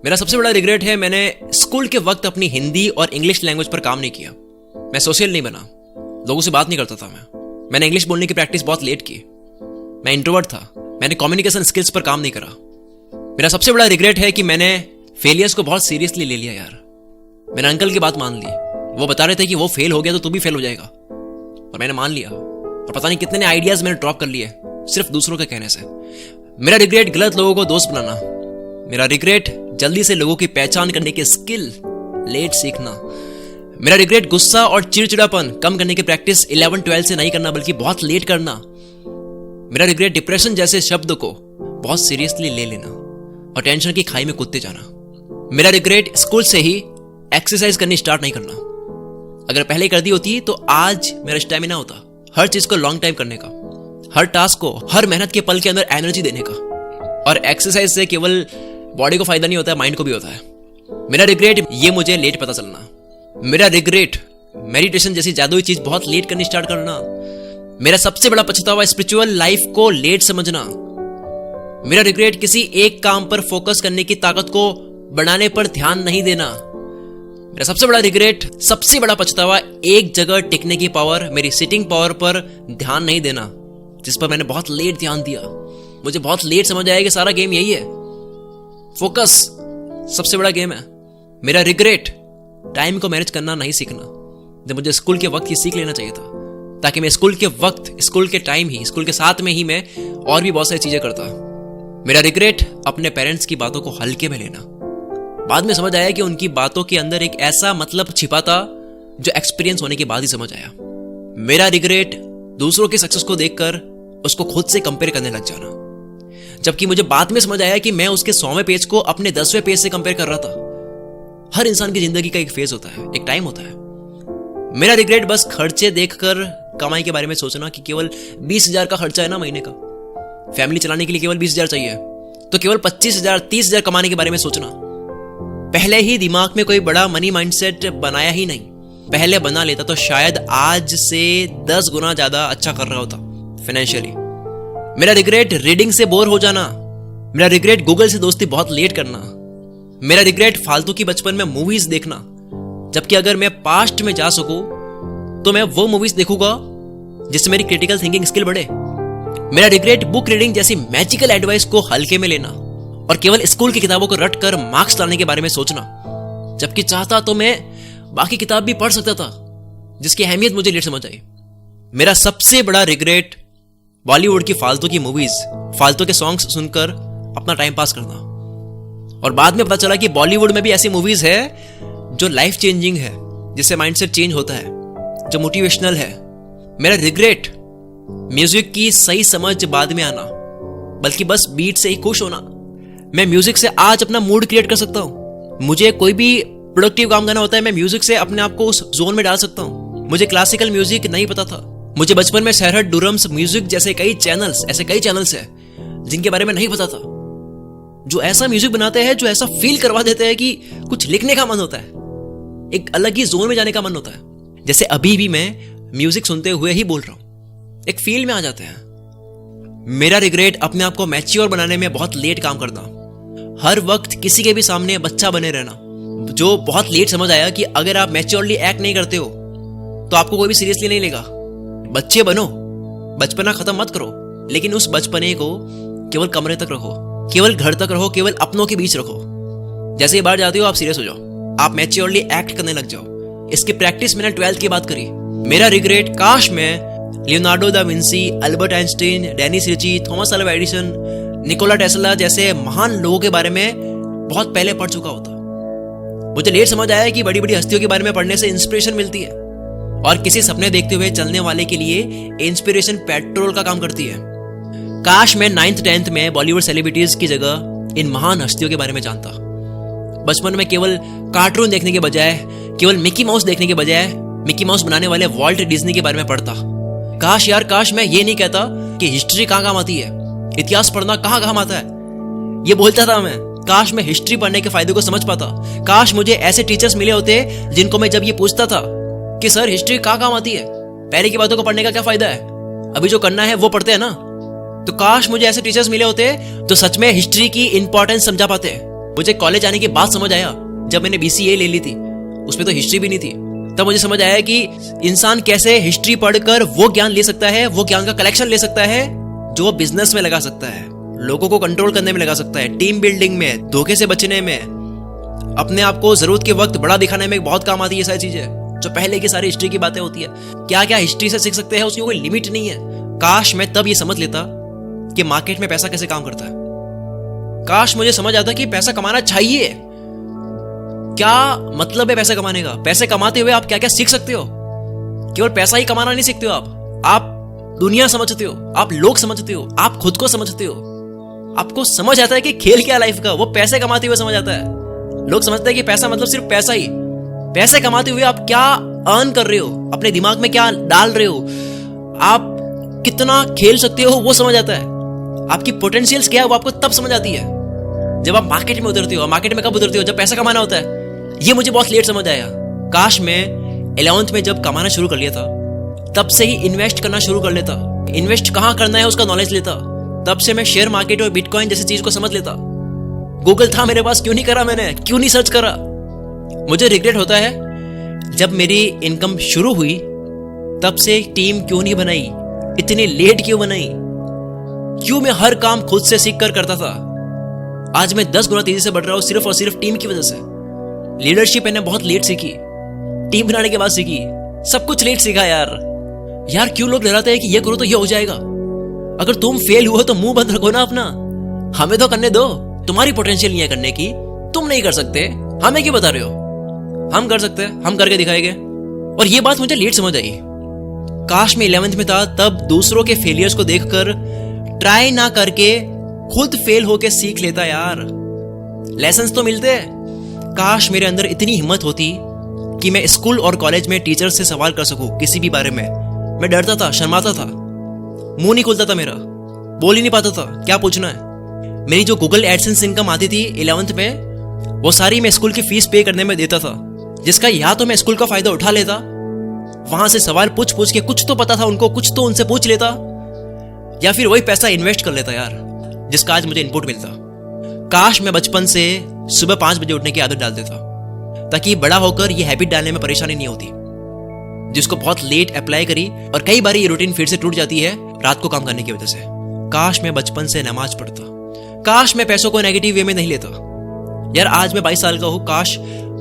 मेरा सबसे बड़ा रिग्रेट है मैंने स्कूल के वक्त अपनी हिंदी और इंग्लिश लैंग्वेज पर काम नहीं किया। मैं सोशल नहीं बना, लोगों से बात नहीं करता था। मैंने इंग्लिश बोलने की प्रैक्टिस बहुत लेट की। मैं इंट्रोवर्ट था। मैंने कम्युनिकेशन स्किल्स पर काम नहीं करा। मेरा सबसे बड़ा रिग्रेट है कि मैंने फेलियर्स को बहुत सीरियसली ले लिया यार। मैंने अंकल की बात मान ली। वो बता रहे थे कि वो फेल हो गया तो तू भी फेल हो जाएगा, और मैंने मान लिया। और पता नहीं कितने आइडियाज मैंने ड्रॉप कर लिए सिर्फ दूसरों के कहने से। मेरा रिग्रेट गलत लोगों को दोस्त बनाना। मेरा रिग्रेट जल्दी से लोगों की पहचान करने की स्किल लेट सीखना। मेरा रिग्रेट गुस्सा और चिड़चिड़ापन कम करने की प्रैक्टिस 11-12 से नहीं करना बल्कि बहुत लेट करना। मेरा रिग्रेट डिप्रेशन जैसे शब्द को बहुत सीरियसली ले लेना और टेंशन की खाई में कूदते जाना। मेरा रिग्रेट स्कूल से ही एक्सरसाइज करनी स्टार्ट नहीं करना। अगर पहले कर दी होती तो आज मेरा स्टैमिना होता हर चीज को लॉन्ग टाइम करने का, हर टास्क को, हर मेहनत के पल के अंदर एनर्जी देने का। और एक्सरसाइज से केवल बॉडी को फायदा नहीं होता है, माइंड को भी होता है। मेरा रिग्रेट ये मुझे लेट पता चलना। मेरा रिग्रेट मेडिटेशन जैसी जादुई चीज बहुत लेट करनी स्टार्ट करना। मेरा सबसे बड़ा पछतावा स्पिरिचुअल लाइफ को लेट समझना। मेरा रिग्रेट किसी एक काम पर फोकस करने की ताकत को बढ़ाने पर ध्यान नहीं देना। मेरा सबसे बड़ा रिग्रेट, सबसे बड़ा पछतावा एक जगह टिकने की पावर, मेरी सिटिंग पावर पर ध्यान नहीं देना, जिस पर मैंने बहुत लेट ध्यान दिया। मुझे बहुत लेट समझ आया कि सारा गेम यही है, फोकस सबसे बड़ा गेम है। मेरा रिग्रेट टाइम को मैनेज करना नहीं सीखना, जब मुझे स्कूल के वक्त ही सीख लेना चाहिए था, ताकि मैं स्कूल के वक्त, स्कूल के टाइम ही, स्कूल के साथ में ही मैं और भी बहुत सारी चीजें करता। मेरा रिग्रेट अपने पेरेंट्स की बातों को हल्के में लेना। बाद में समझ आया कि उनकी बातों के अंदर एक ऐसा मतलब छिपा था जो एक्सपीरियंस होने के बाद ही समझ आया। मेरा रिग्रेट दूसरों के सक्सेस को देखकर उसको खुद से कंपेयर करने लग जाना, जबकि मुझे बाद में समझ आया कि मैं उसके 100वें पेज को अपने 10वें पेज से कंपेयर कर रहा था। हर इंसान की जिंदगी का एक फेज होता है, एक टाइम होता है। मेरा रिग्रेट बस खर्चे देखकर कमाई के बारे में सोचना कि केवल 20,000 का खर्चा है ना महीने का, फैमिली चलाने के लिए केवल 20,000 चाहिए, तो केवल 25,000 30,000 कमाने के बारे में सोचना। पहले ही दिमाग में कोई बड़ा मनी माइंडसेट बनाया ही नहीं। पहले बना लेता तो शायद आज से 10 गुना ज्यादा अच्छा कर रहा होता फाइनेंशियली। मेरा रिग्रेट रीडिंग से बोर हो जाना। मेरा रिग्रेट गूगल से दोस्ती बहुत लेट करना। मेरा रिग्रेट फालतू की बचपन में मूवीज देखना, जबकि अगर मैं पास्ट में जा सकूं तो मैं वो मूवीज देखूंगा जिससे मेरी क्रिटिकल थिंकिंग स्किल बढ़े। मेरा रिग्रेट बुक रीडिंग जैसी मैजिकल एडवाइस को हल्के में लेना और केवल स्कूल की किताबों को रट कर मार्क्स लाने के बारे में सोचना, जबकि चाहता तो मैं बाकी किताब भी पढ़ सकता था जिसकी अहमियत मुझे लेट समझ आई। मेरा सबसे बड़ा रिग्रेट बॉलीवुड की फालतू की मूवीज, फालतू के सॉन्ग्स सुनकर अपना टाइम पास करना, और बाद में पता चला कि बॉलीवुड में भी ऐसी मूवीज है जो लाइफ चेंजिंग है, जिससे माइंडसेट चेंज होता है, जो मोटिवेशनल है। मेरा रिग्रेट म्यूजिक की सही समझ बाद में आना, बल्कि बस बीट से ही खुश होना। मैं म्यूजिक से आज अपना मूड क्रिएट कर सकता हूं। मुझे कोई भी प्रोडक्टिव काम करना होता है, मैं म्यूजिक से अपने आप को उस जोन में डाल सकता हूं। मुझे क्लासिकल म्यूजिक नहीं पता था। मुझे बचपन में शहर डुरम्स म्यूजिक जैसे कई चैनल्स हैं जिनके बारे में नहीं पता था, जो ऐसा म्यूजिक बनाते हैं, जो ऐसा फील करवा देते हैं कि कुछ लिखने का मन होता है, एक अलग ही जोन में जाने का मन होता है। जैसे अभी भी मैं म्यूजिक सुनते हुए ही बोल रहा हूं, एक फील में आ जाते हैं। मेरा रिग्रेट अपने आप को मैच्योर बनाने में बहुत लेट काम करना। हर वक्त किसी के भी सामने बच्चा बने रहना, जो बहुत लेट समझ आया कि अगर आप मैच्योरली एक्ट नहीं करते हो तो आपको कोई भी सीरियसली नहीं लेगा। बच्चे बनो, बचपना खत्म मत करो, लेकिन उस बचपने को केवल कमरे तक रखो, केवल घर तक रखो, केवल अपनों के बीच रखो। जैसे ही बाहर जाते हो आप सीरियस हो जाओ, आप मैच्योरली एक्ट करने लग जाओ। इसकी प्रैक्टिस मैंने 12th की बात करी। मेरा रिग्रेट, काश मैं Leonardo da Vinci, Albert Einstein, Dennis Ritchie, Thomas Alva Edison, Nikola Tesla जैसे महान लोगों के बारे में बहुत पहले पढ़ चुका होता। मुझे लेट समझ आया कि बड़ी बड़ी हस्तियों के बारे में पढ़ने से इंस्पिरेशन मिलती है, और किसी सपने देखते हुए चलने वाले के लिए इंस्पिरेशन पेट्रोल का काम करती है। काश मैं 9th 10th में बॉलीवुड सेलिब्रिटीज की जगह इन महान हस्तियों के बारे में जानता। बचपन में केवल कार्टून देखने के बजाय, केवल मिकी माउस देखने के बजाय मिकी माउस बनाने वाले वॉल्ट डिज्नी के बारे में पढ़ता। काश यार, काश मैं ये नहीं कहता कि हिस्ट्री कहाँ काम आती है, इतिहास पढ़ना कहाँ काम आता है, ये बोलता था मैं। काश मैं हिस्ट्री पढ़ने के फायदे को समझ पाता। काश मुझे ऐसे टीचर्स मिले होते जिनको मैं जब ये पूछता था कि सर हिस्ट्री कहाँ काम आती है, पहले की बातों को पढ़ने का क्या फायदा है, अभी जो करना है वो पढ़ते हैं ना। तो काश मुझे ऐसे टीचर्स मिले होते जो सच में हिस्ट्री की इंपॉर्टेंस समझा पाते। मुझे कॉलेज आने के बाद समझ आया, जब मैंने BCA ले ली थी, उसमें तो हिस्ट्री भी नहीं थी, तब मुझे समझ आया कि इंसान कैसे हिस्ट्री पढ़कर वो ज्ञान ले सकता है, वो ज्ञान का कलेक्शन ले सकता है जो वो बिजनेस में लगा सकता है, लोगों को कंट्रोल करने में लगा सकता है, टीम बिल्डिंग में, धोखे से बचने में, अपने आप को जरूरत के वक्त बड़ा दिखाने में बहुत काम आती है। ये सारी चीजें जो पहले की सारी हिस्ट्री की बातें होती है, क्या क्या हिस्ट्री से सीख सकते हैं, उसकी कोई लिमिट नहीं है। काश मैं तब ये समझ लेता कि मार्केट में पैसा कैसे काम करता है। काश मुझे समझ आता कि पैसा कमाना चाहिए, क्या मतलब है पैसा कमाने का, पैसे कमाते हुए आप क्या क्या सीख सकते हो। केवल पैसा ही कमाना नहीं सीखते हो आप दुनिया समझते हो, आप लोग समझते हो, आप खुद को समझते हो, आपको समझ आता है कि खेल क्या लाइफ का, वो पैसे कमाते हुए समझ आता है। लोग समझते हैं कि पैसा मतलब सिर्फ पैसा ही, पैसे कमाते हुए आप क्या अर्न कर रहे हो, अपने दिमाग में क्या डाल रहे हो, आप कितना खेल सकते हो वो समझ आता है, आपकी पोटेंशियल्स क्या है वो आपको तब समझ आती है जब आप मार्केट में उतरते हो। मार्केट में कब उतरते हो, जब पैसा कमाना होता है। ये मुझे बहुत लेट समझ आया। काश मैं 11th में जब कमाना शुरू कर लिया था, तब से ही इन्वेस्ट करना शुरू कर लेता, इन्वेस्ट कहां करना है उसका नॉलेज लेता, तब से मैं शेयर मार्केट और बिटकॉइन जैसी चीज को समझ लेता। गूगल था मेरे पास, क्यों नहीं करा मैंने, क्यों नहीं सर्च करा। मुझे रिग्रेट होता है जब मेरी इनकम शुरू हुई तब से टीम क्यों नहीं बनाई, इतनी लेट क्यों बनाई, क्यों मैं हर काम खुद से सीख कर करता था। आज मैं 10 गुना तेजी से बढ़ रहा हूं सिर्फ और सिर्फ टीम की वजह से। लीडरशिप मैंने बहुत लेट सीखी, टीम बनाने के बाद सीखी, सब कुछ लेट सीखा यार क्यों लोग डराते हैं कि ये करो तो ये हो जाएगा। अगर तुम फेल हुए तो मुंह बंद रखो ना अपना, हमें तो करने दो। तुम्हारी पोटेंशियल नहीं है करने की, तुम नहीं कर सकते, हमें क्यों बता रहे हो। हम कर सकते हैं, हम करके दिखाएंगे। और ये बात मुझे लेट समझ आई। काश मैं 11th में था तब दूसरों के फेलियर्स को देखकर ट्राई ना करके खुद फेल होके सीख लेता यार, लेसन्स तो मिलते हैं। काश मेरे अंदर इतनी हिम्मत होती कि मैं स्कूल और कॉलेज में टीचर से सवाल कर सकूं किसी भी बारे में। मैं डरता था, शर्माता था, मुंह नहीं खुलता था मेरा, बोल ही नहीं पाता था क्या पूछना है। मेरी जो गूगल एडसेंस इनकम आती थी 11th में, वो सारी मैं स्कूल की फीस पे करने में देता था, जिसका या तो मैं स्कूल का फायदा उठा लेता, वहां से सवाल पूछ पूछ के, कुछ तो पता था उनको, कुछ तो उनसे पूछ लेता, या फिर वही पैसा इन्वेस्ट कर लेता यार, जिसका आज मुझे इनपुट मिलता। काश मैं बचपन से सुबह 5 बजे उठने की आदत डाल देता, ताकि बड़ा होकर ये हैबिट डालने में परेशानी नहीं होती, जिसको बहुत लेट अप्लाई करी और कई बार ये रूटीन फिर से टूट जाती है रात को काम करने की वजह से। काश मैं बचपन से नमाज पढ़ता, काश मैं पैसों को नेगेटिव वे में नहीं लेता यार। आज मैं 22 साल का हूं, काश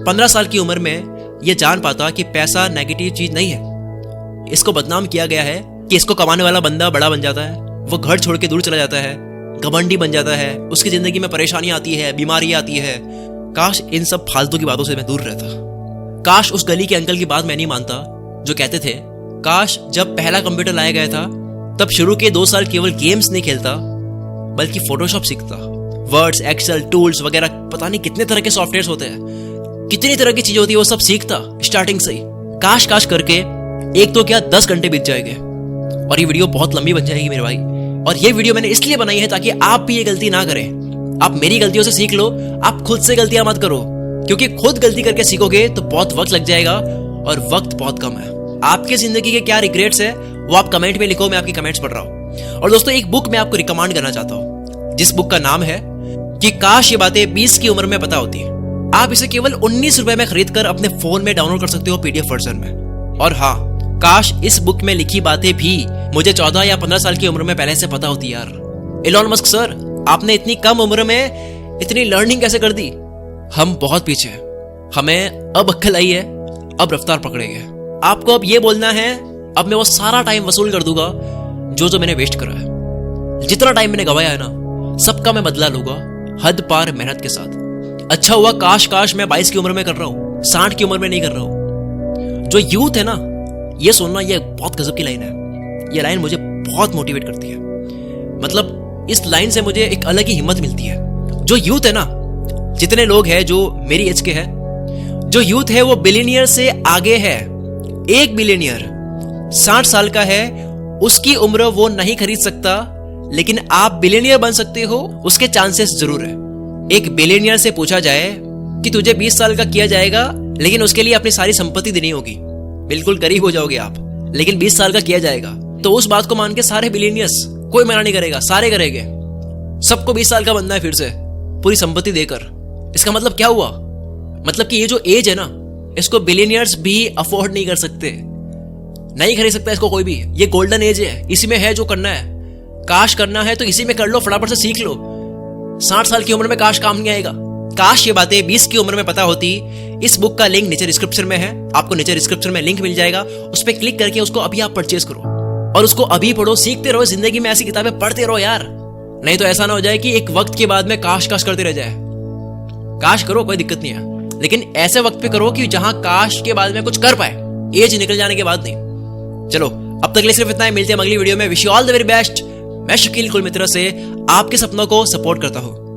15 साल की उम्र में यह जान पाता कि पैसा नेगेटिव चीज नहीं है। इसको बदनाम किया गया है कि इसको कमाने वाला बंदा बड़ा बन जाता है, वो घर छोड़ के दूर चला जाता है, घमंडी बन जाता है, उसकी जिंदगी में परेशानी आती है, बीमारी आती है। काश इन सब फालतू की बातों से मैं दूर रहता। काश उस गली के अंकल की बात मैं नहीं मानता जो कहते थे काश जब पहला कंप्यूटर लाया गया था तब शुरू के 2 साल केवल गेम्स नहीं खेलता बल्कि फोटोशॉप सीखता, वर्ड्स, एक्सेल, टूल्स वगैरह, पता नहीं कितने तरह के सॉफ्टवेयर होते हैं, कितनी तरह की चीजें होती है, वो सब सीखता स्टार्टिंग से ही। काश काश करके एक तो क्या 10 घंटे बीत जाएंगे और ये वीडियो बहुत लंबी बन जाएगी मेरे भाई। और ये वीडियो मैंने इसलिए बनाई है ताकि आप भी ये गलती ना करें। आप मेरी गलतियों से सीख लो, आप खुद से गलतियां मत करो, क्योंकि खुद गलती करके सीखोगे तो बहुत वक्त लग जाएगा और वक्त बहुत कम है। आपकी जिंदगी के क्या रिग्रेट्स है वो आप कमेंट में लिखो, मैं आपकी कमेंट्स पढ़ रहा हूं। और दोस्तों एक बुक मैं आपको रिकमेंड करना चाहता हूं, जिस बुक का नाम है कि काश ये बातें 20 की उम्र में पता होती। आप इसे केवल 19 रुपए में खरीद कर अपने फोन में डाउनलोड कर सकते हो PDF वर्जन में। और हाँ, काश इस बुक में लिखी बातें भी मुझे 14 या 15 साल की उम्र में पहले से पता होती यार। एलोन मस्क सर, आपने इतनी कम उम्र में इतनी लर्निंग कैसे कर दी। हम बहुत पीछे हैं, हमें अब अक्ल आई है, अब रफ्तार पकड़ेंगे। आपको अब ये बोलना है अब मैं वो सारा टाइम वसूल कर दूंगा जो मैंने वेस्ट करा है। जितना टाइम मैंने गवाया है ना, सबका मैं बदला लूंगा हद पार मेहनत के साथ। अच्छा हुआ काश काश मैं 22 की उम्र में कर रहा हूं, 60 की उम्र में नहीं कर रहा हूं। जो यूथ है ना, ये सुनना, ये बहुत गजब की लाइन है। ये लाइन मुझे बहुत मोटिवेट करती है। मतलब इस लाइन से मुझे एक अलग ही हिम्मत मिलती है। जो यूथ है ना, जितने लोग हैं जो मेरी एज के हैं, जो यूथ है वो बिलियनियर से आगे है। एक बिलियनियर 60 साल का है, उसकी उम्र वो नहीं खरीद सकता, लेकिन आप बिलियनियर बन सकते हो, उसके चांसेस जरूर है। एक बिलियनियर से पूछा जाए कि तुझे 20 साल का किया जाएगा, लेकिन उसके लिए अपनी सारी संपत्ति देनी होगी, बिल्कुल गरीब हो जाओगे आप, लेकिन 20 साल का किया जाएगा, तो उस बात को मान के सारे बिलियनियर्स, कोई मना नहीं करेगा, सारे करेंगे। सबको 20 साल का बनना है फिर से, पूरी संपत्ति देकर। इसका मतलब क्या हुआ? मतलब कि ये जो एज है ना, इसको बिलियनियर्स भी अफोर्ड नहीं कर सकते, नहीं खरीद सकता इसको कोई भी। ये गोल्डन एज है, इसी में है जो करना है। काश करना है तो इसी में कर लो, फटाफट से सीख लो। 60 साल की उम्र में काश काम नहीं आएगा। काश ये बातें 20 की उम्र में पता होती। इस बुक का लिंक नीचे डिस्क्रिप्शन में है, आपको नीचे डिस्क्रिप्शन में लिंक मिल जाएगा, उस पर क्लिक करके उसको अभी आप परचेज करो और उसको अभी पढ़ो। सीखते रहो, जिंदगी में ऐसी किताबें पढ़ते रहो यार, नहीं तो ऐसा ना हो जाए कि एक वक्त के बाद में काश काश करते रह जाए। काश करो, कोई दिक्कत नहीं है, लेकिन ऐसे वक्त पे करो कि जहां काश के बाद में कुछ कर पाए, एज निकल जाने के बाद नहीं। चलो अब तक के लिए सिर्फ इतना ही, मिलते हैं अगली वीडियो में। Wish you all the very best. मैं शकील कुल मित्र से आपके सपनों को सपोर्ट करता हूं।